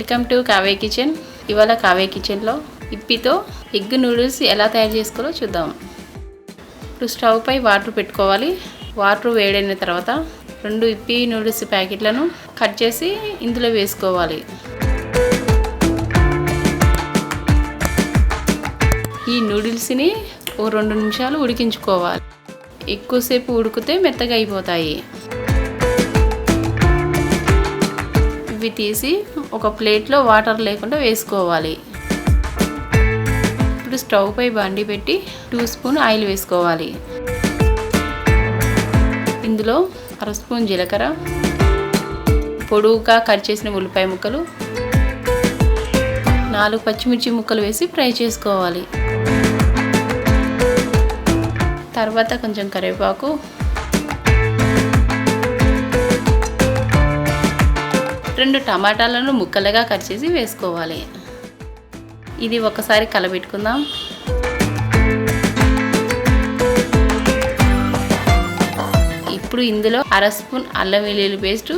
Welcome to Kavya kitchen. ఇవాళ కావ్య కిచెన్లో ఇప్పితో egg noodles ఎలా తయారు చేసుకోవాలో చూద్దాం. ఇప్పుడు స్టవ్ పై వాటర్ పెట్టుకోవాలి. వాటర్ వేడైన తర్వాత 2 ఇప్పి నూడిల్స్ ప్యాకెట్లను కట్ చేసి ఇందులో వేసుకోవాలి. ఈ నూడిల్స్ని ఓ 2 నిమిషాలు ఉడికించుకోవాలి. ఎక్కువసేపు ఉడికితే మెత్తగా అయిపోతాయి. ఇవి తీసి ఒక ప్లేట్లో వాటర్ లేకుండా వేసుకోవాలి. ఇప్పుడు స్టవ్ పై బండి పెట్టి 2 స్పూన్ ఆయిల్ వేసుకోవాలి. ఇందులో 1/2 స్పూన్ జీలకర్ర, పొడువుగా కట్ చేసిన ఉల్లిపాయ ముక్కలు, 4 పచ్చిమిర్చి ముక్కలు వేసి ఫ్రై చేసుకోవాలి. తర్వాత కొంచెం కరివేపాకు, 2 టమాటాలను ముక్కలుగా కట్ చేసి వేసుకోవాలి. ఇది ఒకసారి కలబెట్టుకుందాం. ఇప్పుడు ఇందులో 1/2 స్పూన్ అల్లం వెల్లుల్లి పేస్ట్,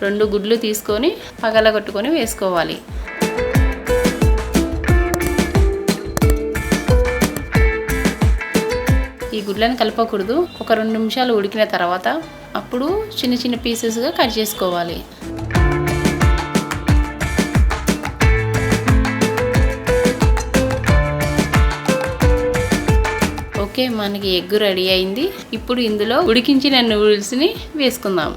2 గుడ్లు తీసుకొని పగలగొట్టుకొని వేసుకోవాలి. ఈ గుడ్లను కలపకూడదు. ఒక 2 నిమిషాలు ఉడికిన తర్వాత అప్పుడు చిన్న చిన్న పీసెస్గా కట్ చేసుకోవాలి. ఓకే, మనకి ఎగ్ రెడీ అయింది. ఇప్పుడు ఇందులో ఉడికించిన నూడిల్స్ని వేసుకుందాం.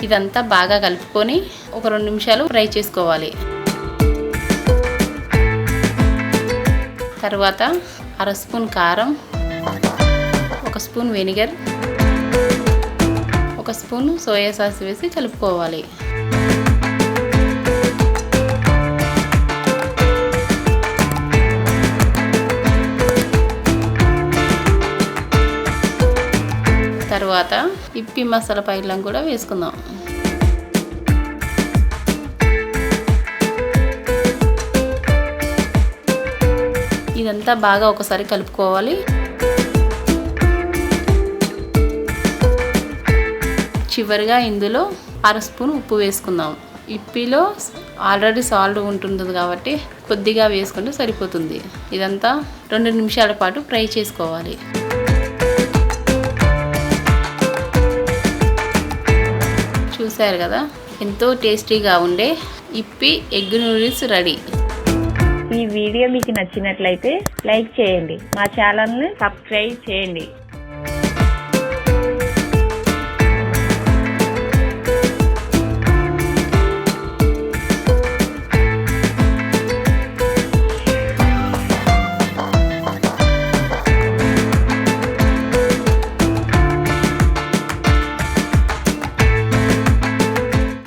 ఇదంతా బాగా కలుపుకొని ఒక 2 నిమిషాలు ఫ్రై చేసుకోవాలి. తర్వాత 1/2 స్పూన్ కారం, 1 spoon vinegar, 1 spoon soya sauce వేసి కలుపుకోవాలి. తర్వాత ఇప్పి మసాలా పైర్లను కూడా వేసుకుందాం. ఇదంతా బాగా ఒకసారి కలుపుకోవాలి. చివరిగా ఇందులో 1/2 స్పూన్ ఉప్పు వేసుకుందాం. ఇప్పిలో ఆల్రెడీ సాల్ట్ ఉంటుంది కాబట్టి కొద్దిగా వేసుకుంటే సరిపోతుంది. ఇదంతా 2 నిమిషాల పాటు ఫ్రై చేసుకోవాలి. చూసారు కదా, ఎంతో టేస్టీగా ఉండే ఇప్పి ఎగ్ నూడిల్స్ రెడీ. ఈ వీడియో మీకు నచ్చినట్లయితే లైక్ చేయండి, మా ఛానల్ని సబ్స్క్రైబ్ చేయండి.